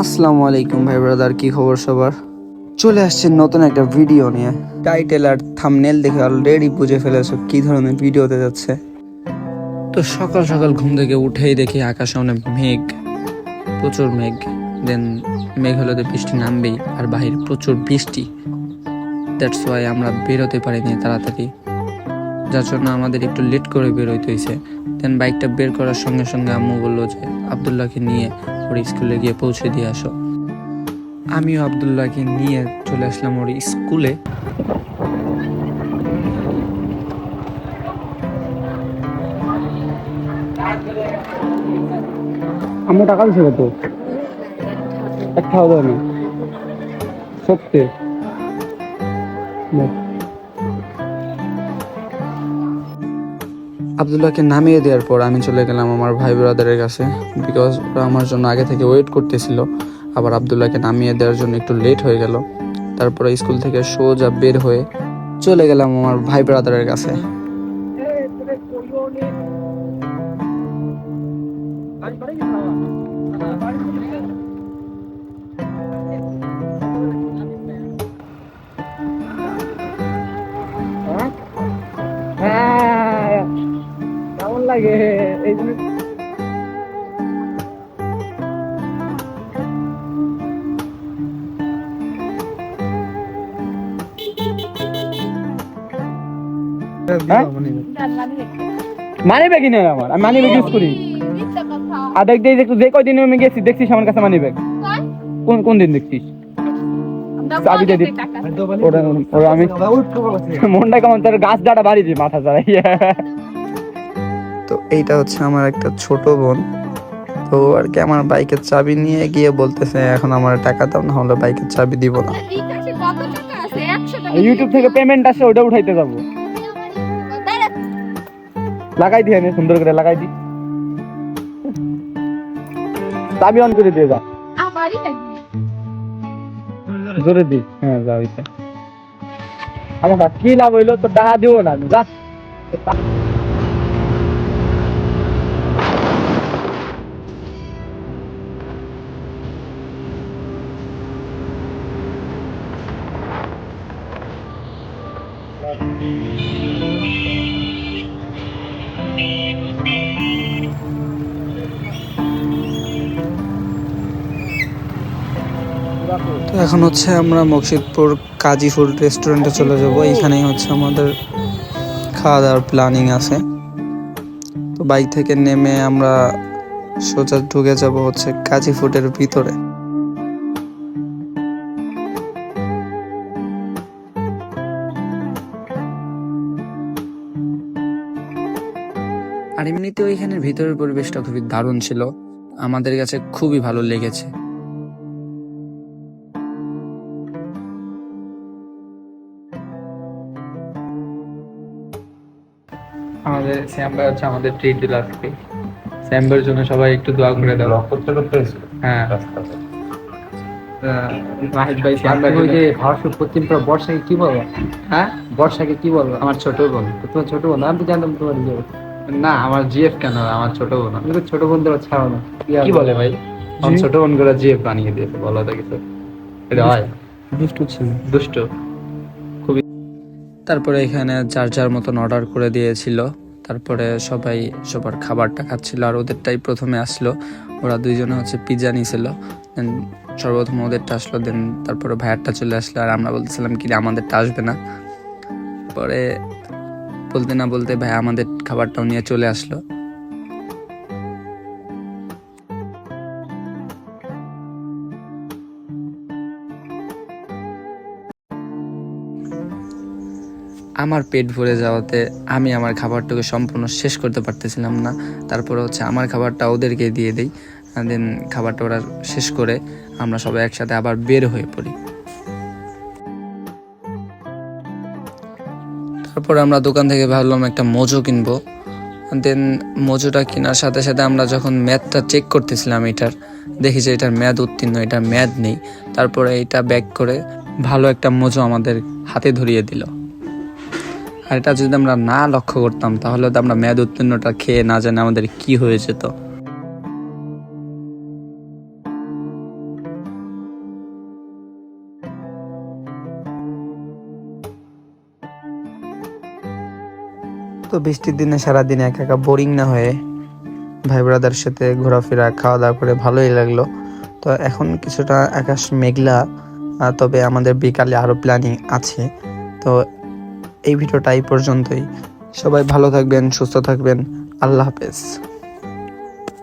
আসসালামু আলাইকুম ভাই ব্রাদার, কি খবর সবার? চলে আসছে নতুন একটা ভিডিও নিয়ে। টাইটেল আর থাম্বনেল দেখে অলরেডি বুঝে ফেলেছো কি ধরনের ভিডিওতে যাচ্ছে। তো সকাল সকাল ঘুম থেকে উঠেই দেখি আকাশে অনেক মেঘ, প্রচুর মেঘ। দেন মেঘ হলে তো বৃষ্টি নামবেই, আর বাহিরে প্রচুর বৃষ্টি। দ্যাটস ওয়াই আমরা বেরোতে পারিনি তাড়াতাড়ি, যার জন্য আমাদের একটু লেট করে বেরোইতে হয়েছে। দেন বাইকটা বের করার সঙ্গে সঙ্গে আম্মু বললো যে আবদুল্লাহকে নিয়ে ওর স্কুলে গিয়ে পৌঁছে দিয়ে আসো। আমিও আবদুল্লাহকে নিয়ে চলে আসলাম ওর স্কুলে। আমার টাকা দিছে কত? 1000 না সত্যি? আবদুল্লাহকে নামিয়ে দেওয়ার পর আমি চলে গেলাম আমার ভাই ব্রাদারের কাছে, বিকজ ওরা আমার জন্য আগে থেকে ওয়েট করতেছিল। আবার আবদুল্লাহকে নামিয়ে দেওয়ার জন্য একটু লেট হয়ে গেল। তারপরে স্কুল থেকে সোজা বের হয়ে চলে গেলাম আমার ভাই ব্রাদারের কাছে। কেমন লাগে এই জিনিস? মানি ব্যাগই নেই আমার, আমি মানি ব্যাগ ইউজ করি। আর দেখ যে কয়দিন আমি গেছি দেখছিস আমার কাছে মানি ব্যাগ? কোন দিন দেখছিস? চাবি দিয়ে দিই ওরা আমি মনটা কেমন তার গাছ ডাটা বাড়ি দিই মাথা চালাই। তো এইটা হচ্ছে আমার একটা ছোট বোন। তো আর কি আমার বাইকের চাবি নিয়ে গিয়ে বলতেছে এখন আমার টাকা দাও, না হলে বাইকের চাবি দিব না। ইউটিউব থেকে পেমেন্ট আসে, ওটা উঠাইতে যাবো। লাগাই দিয়ে সুন্দর করে লাগাই দি, চাবি অন করে দিয়ে যা, জোরে দি। হ্যাঁ যা হইছে। আচ্ছা কি লাভ হইলো? তো টাকা দিও না যা। তো এখন হচ্ছে আমরা মকসিদপুর কাজী ফুড রেস্টুরেন্টে চলে যাব। এইখানেই হচ্ছে আমাদের খাওয়া দাওয়ার প্ল্যানিং আছে। তো বাইক থেকে নেমে আমরা সোজা ঢুকে যাব হচ্ছে কাজী ফুডের ভিতরে। আর এমনিতে ওইখানের ভিতরের পরিবেশটা খুবই দারুণ ছিল, আমাদের কাছে খুবই ভালো লেগেছে। আমাদের শ্যামবাই হচ্ছে আমাদের ট্রিট দিল আজকে। শ্যামবাইয়ের জন্য সবাই একটু দোয়া করে দাও। হ্যাঁ মাহিদ ভাই শ্যামবাই যে ভারত পশ্চিম বর্ষাকে কি বলবো? হ্যাঁ বর্ষাকে কি বলবো? আমার ছোট বোন। তোমার ছোট বোন? আমি তো জানতাম তোমার জিএফ। না আমার জিএফ কেন, আমার ছোট বোন। আমি তো ছোট বোনদের ছাড়ো না। কি বলে ভাই? আমার ছোট বোন করে জিএফ বানিয়ে দিয়েছে, বলো তো কিছু। এটা হয় দুষ্টু ছিল, দুষ্টু। তারপরে এখানে যার যার মতন অর্ডার করে দিয়েছিল। তারপরে সবাই সবার খাবারটা খাচ্ছিল, আর ওদেরটাই প্রথমে আসলো। ওরা দুইজনে হচ্ছে পিৎজা নিয়েছিল। দেন সর্বপ্রথম ওদেরটা আসলো, দেন তারপরে ভাইয়ারটা চলে আসলো। আর আমরা বলতেছিলাম কি আমাদেরটা আসবে না। পরে বলতে না বলতে ভাই আমাদের খাবারটাও নিয়ে চলে আসলো। আমার পেট ভরে যাওয়াতে আমি আমার খাবারটাকে সম্পূর্ণ শেষ করতে পারতেছিলাম না। তারপরে হচ্ছে আমার খাবারটা ওদেরকে দিয়ে দিই। দেন খাবারটা ওরা শেষ করে আমরা সবাই একসাথে আবার বের হয়ে পড়ি। তারপর আমরা দোকান থেকে ভাবলাম একটা মোজো কিনবো। দেন মোজোটা কেনার সাথে সাথে আমরা যখন ম্যাথটা চেক করতেছিলাম এটার, দেখি যে এটার ম্যাদ উত্তীর্ণ, এটার ম্যাদ নেই। তারপরে এটা ব্যাক করে ভালো একটা মোজো আমাদের হাতে ধরিয়ে দিল। আর এটা যদি আমরা না লক্ষ্য করতাম তাহলে তো আমরা মেয়াদ উত্তীর্ণটা খেয়ে না জানি আমাদের কি হয়ে যেত। তো বৃষ্টির দিনে সারাদিন একা একা বোরিং না হয়ে ভাই ব্রাদার সাথে ঘোরাফেরা খাওয়া দাওয়া করে ভালোই লাগলো। তো এখন কিছুটা আকাশ মেঘলা, তবে আমাদের বিকালে আরো প্ল্যানিং আছে। তো এই ভিডিওটা এই পর্যন্তই। সবাই ভালো থাকবেন, সুস্থ থাকবেন। আল্লাহ হাফেজ।